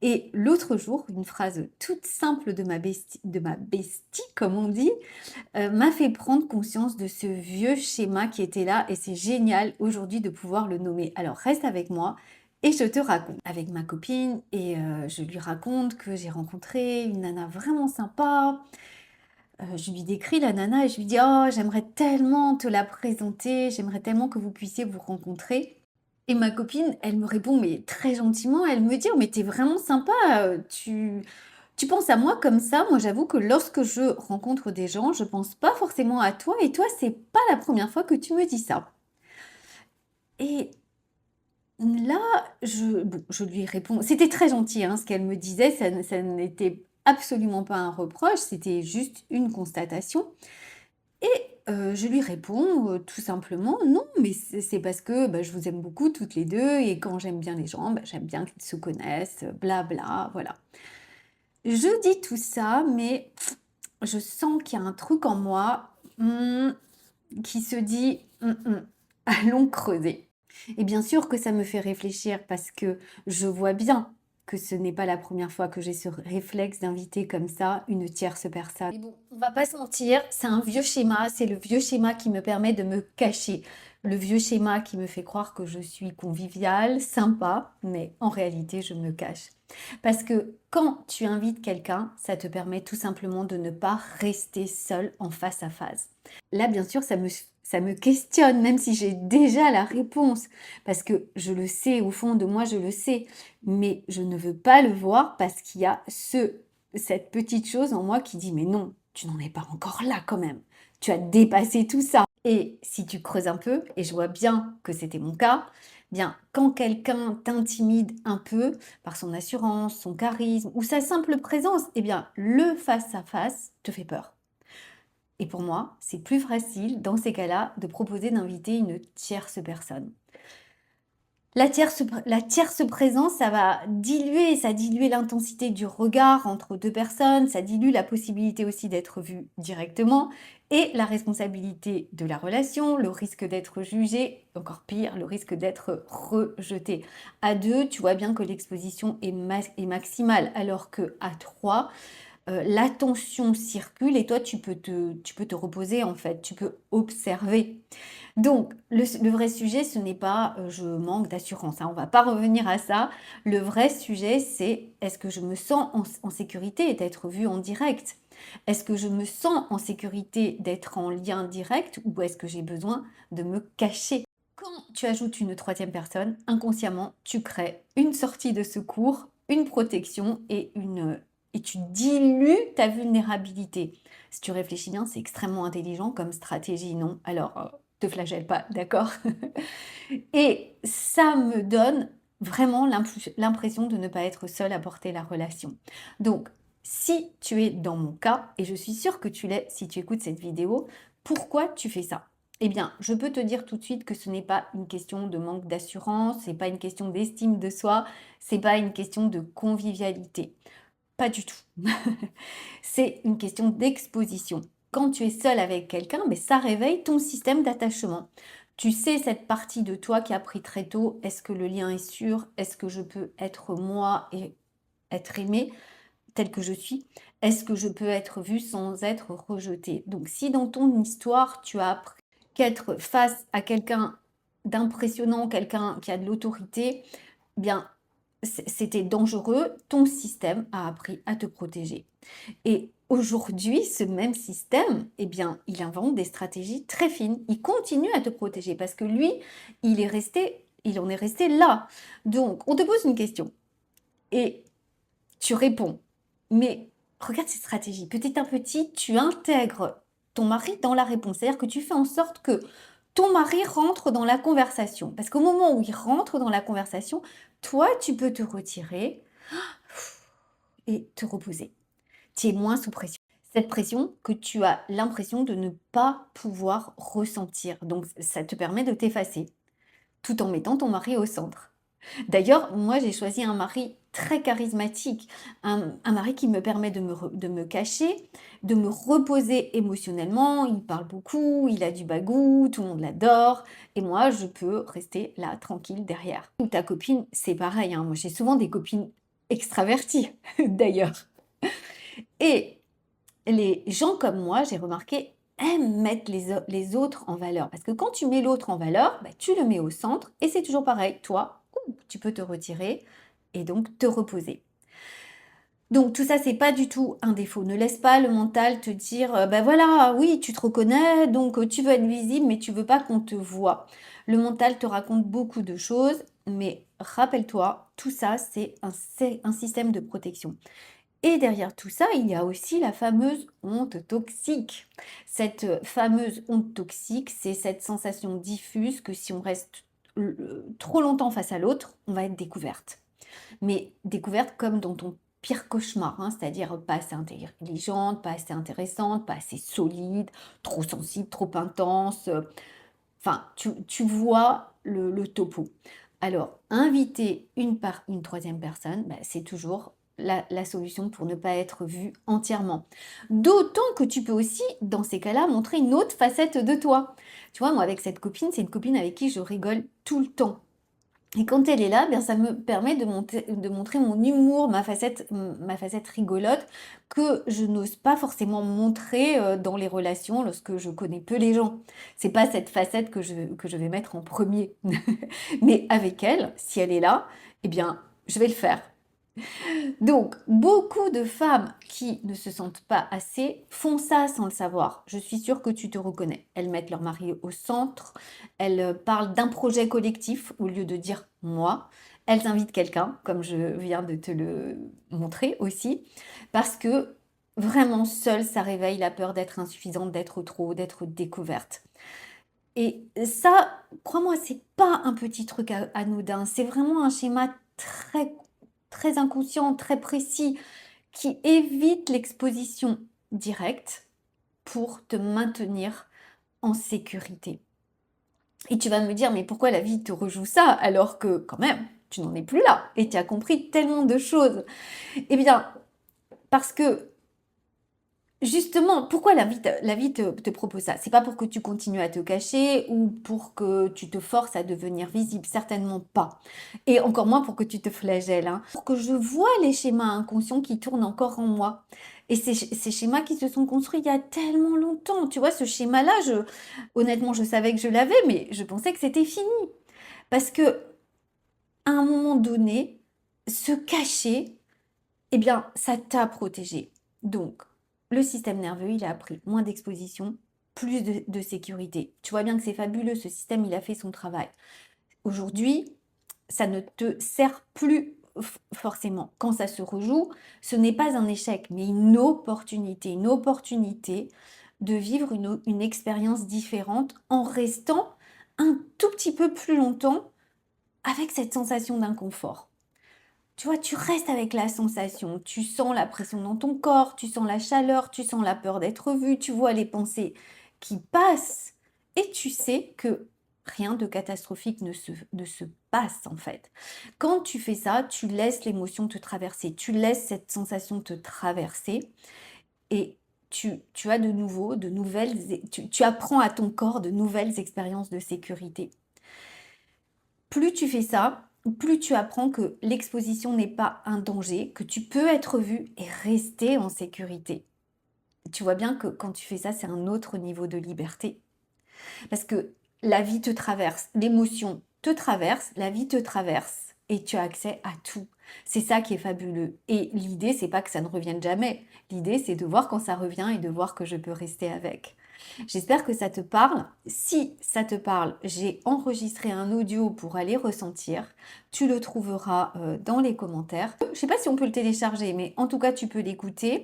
Et l'autre jour, une phrase toute simple de ma bestie, comme on dit, m'a fait prendre conscience de ce vieux schéma qui était là et c'est génial aujourd'hui de pouvoir le nommer. Alors reste avec moi et je te raconte. Avec ma copine et je lui raconte que j'ai rencontré une nana vraiment sympa. Je lui décris la nana et je lui dis: «Oh, j'aimerais tellement te la présenter, j'aimerais tellement que vous puissiez vous rencontrer». Et ma copine, elle me répond, mais très gentiment, elle me dit: «Oh, mais tu vraiment sympa, tu penses à moi comme ça?» Moi, j'avoue que lorsque je rencontre des gens, je pense pas forcément à toi et toi, c'est pas la première fois que tu me dis ça. Et là, je lui réponds c'était très gentil, hein, ce qu'elle me disait, ça n'était absolument pas un reproche, c'était juste une constatation. Et je lui réponds, tout simplement: «Non, mais c'est parce que, bah, je vous aime beaucoup toutes les 2 et quand j'aime bien les gens, bah, j'aime bien qu'ils se connaissent, blabla, voilà». Je dis tout ça, mais je sens qu'il y a un truc en moi, qui se dit: allons creuser». Et bien sûr que ça me fait réfléchir parce que je vois bien que ce n'est pas la première fois que j'ai ce réflexe d'inviter comme ça une tierce personne. Mais bon, on va pas se mentir, c'est un vieux schéma, c'est le vieux schéma qui me permet de me cacher. Le vieux schéma qui me fait croire que je suis conviviale, sympa, mais en réalité, je me cache. Parce que quand tu invites quelqu'un, ça te permet tout simplement de ne pas rester seul en face à face. Là, bien sûr, ça me questionne, même si j'ai déjà la réponse, parce que je le sais, au fond de moi, je le sais, mais je ne veux pas le voir parce qu'il y a cette petite chose en moi qui dit, mais non, tu n'en es pas encore là quand même. Tu as dépassé tout ça. Et si tu creuses un peu, et je vois bien que c'était mon cas, bien, quand quelqu'un t'intimide un peu par son assurance, son charisme ou sa simple présence, eh bien, le face à face te fait peur. Et pour moi, c'est plus facile dans ces cas-là de proposer d'inviter une tierce personne. La tierce présence, ça dilue l'intensité du regard entre deux personnes, ça dilue la possibilité aussi d'être vu directement et la responsabilité de la relation, le risque d'être jugé, encore pire, le risque d'être rejeté. À deux, tu vois bien que l'exposition est maximale, alors que à trois, l'attention circule et toi, tu peux te reposer en fait, tu peux observer. Donc, le vrai sujet, ce n'est pas je manque d'assurance, hein, on va pas revenir à ça. Le vrai sujet, c'est est-ce que je me sens en sécurité d'être vue en direct? Est-ce que je me sens en sécurité d'être en lien direct ou est-ce que j'ai besoin de me cacher? Quand tu ajoutes une troisième personne, inconsciemment, tu crées une sortie de secours, une protection et tu dilues ta vulnérabilité. Si tu réfléchis bien, c'est extrêmement intelligent comme stratégie, non? Alors, te flagelle pas, d'accord? Et ça me donne vraiment l'impression de ne pas être seule à porter la relation. Donc, si tu es dans mon cas, et je suis sûre que tu l'es si tu écoutes cette vidéo, pourquoi tu fais ça? Eh bien, je peux te dire tout de suite que ce n'est pas une question de manque d'assurance, c'est pas une question d'estime de soi, c'est pas une question de convivialité. Pas du tout. C'est une question d'exposition. Quand tu es seul avec quelqu'un, mais ça réveille ton système d'attachement. Tu sais cette partie de toi qui a pris très tôt, est-ce que le lien est sûr? Est-ce que je peux être moi et être aimée telle que je suis? Est-ce que je peux être vue sans être rejetée? Donc si dans ton histoire, tu as appris qu'être face à quelqu'un d'impressionnant, quelqu'un qui a de l'autorité, bien c'était dangereux, ton système a appris à te protéger. Et aujourd'hui, ce même système, eh bien, il invente des stratégies très fines. Il continue à te protéger parce que lui, il en est resté là. Donc, on te pose une question et tu réponds. Mais regarde ces stratégies. Petit à petit, tu intègres ton mari dans la réponse. C'est-à-dire que tu fais en sorte que ton mari rentre dans la conversation. Parce qu'au moment où il rentre dans la conversation, toi, tu peux te retirer et te reposer. Tu es moins sous pression. Cette pression que tu as l'impression de ne pas pouvoir ressentir. Donc, ça te permet de t'effacer tout en mettant ton mari au centre. D'ailleurs, moi, j'ai choisi un mari très charismatique, un mari qui me permet de me cacher, de me reposer émotionnellement. Il parle beaucoup, il a du bagou, tout le monde l'adore, et moi, je peux rester là, tranquille, derrière. Ou ta copine, c'est pareil, hein. Moi, j'ai souvent des copines extraverti d'ailleurs. Et les gens comme moi, j'ai remarqué, aiment mettre les autres en valeur. Parce que quand tu mets l'autre en valeur, bah, tu le mets au centre et c'est toujours pareil. Toi, tu peux te retirer et donc te reposer. Donc tout ça, c'est pas du tout un défaut. Ne laisse pas le mental te dire, ben voilà, oui, tu te reconnais, donc tu veux être visible, mais tu veux pas qu'on te voie. Le mental te raconte beaucoup de choses, mais rappelle-toi, tout ça, c'est un système de protection. Et derrière tout ça, il y a aussi la fameuse honte toxique. Cette fameuse honte toxique, c'est cette sensation diffuse que si on reste trop longtemps face à l'autre, on va être découverte. Mais découverte comme dans ton pire cauchemar, hein, c'est-à-dire pas assez intelligente, pas assez intéressante, pas assez solide, trop sensible, trop intense. Enfin, tu vois le topo. Alors, inviter une troisième personne, bah, c'est toujours la solution pour ne pas être vu entièrement. D'autant que tu peux aussi, dans ces cas-là, montrer une autre facette de toi. Tu vois, moi, avec cette copine, c'est une copine avec qui je rigole tout le temps. Et quand elle est là, bien, ça me permet de montrer mon humour, ma facette rigolote, que je n'ose pas forcément montrer dans les relations lorsque je connais peu les gens. C'est pas cette facette que je vais mettre en premier. Mais avec elle, si elle est là, eh bien, je vais le faire. Donc, beaucoup de femmes qui ne se sentent pas assez font ça sans le savoir. Je suis sûre que tu te reconnais. Elles mettent leur mari au centre, elles parlent d'un projet collectif au lieu de dire moi. Elles invitent quelqu'un, comme je viens de te le montrer aussi, parce que vraiment seule, ça réveille la peur d'être insuffisante, d'être trop, d'être découverte. Et ça, crois-moi, c'est pas un petit truc anodin, c'est vraiment un schéma très, très inconscient, très précis, qui évite l'exposition directe pour te maintenir en sécurité. Et tu vas me dire, mais pourquoi la vie te rejoue ça alors que quand même, tu n'en es plus là et tu as compris tellement de choses. Eh bien, parce que justement, pourquoi la vie te propose ça? C'est pas pour que tu continues à te cacher ou pour que tu te forces à devenir visible, certainement pas. Et encore moins pour que tu te flagelles, hein. Pour que je vois les schémas inconscients qui tournent encore en moi. Et ces schémas qui se sont construits il y a tellement longtemps. Tu vois, ce schéma-là, honnêtement, je savais que je l'avais, mais je pensais que c'était fini. Parce que à un moment donné, se cacher, eh bien, ça t'a protégé. Donc, le système nerveux, il a appris moins d'exposition, plus de sécurité. Tu vois bien que c'est fabuleux, ce système, il a fait son travail. Aujourd'hui, ça ne te sert plus forcément. Quand ça se rejoue, ce n'est pas un échec, mais une opportunité de vivre une expérience différente en restant un tout petit peu plus longtemps avec cette sensation d'inconfort. Tu vois, tu restes avec la sensation, tu sens la pression dans ton corps, tu sens la chaleur, tu sens la peur d'être vu, tu vois les pensées qui passent et tu sais que rien de catastrophique ne se passe en fait. Quand tu fais ça, tu laisses l'émotion te traverser, tu laisses cette sensation te traverser et tu as de nouveau de tu apprends à ton corps de nouvelles expériences de sécurité. Plus tu fais ça, plus tu apprends que l'exposition n'est pas un danger, que tu peux être vu et rester en sécurité. Tu vois bien que quand tu fais ça, c'est un autre niveau de liberté. Parce que la vie te traverse, l'émotion te traverse, la vie te traverse et tu as accès à tout. C'est ça qui est fabuleux. Et l'idée, c'est pas que ça ne revienne jamais. L'idée, c'est de voir quand ça revient et de voir que je peux rester avec. J'espère que ça te parle. Si ça te parle, j'ai enregistré un audio pour aller ressentir. Tu le trouveras dans les commentaires. Je ne sais pas si on peut le télécharger, mais en tout cas, tu peux l'écouter.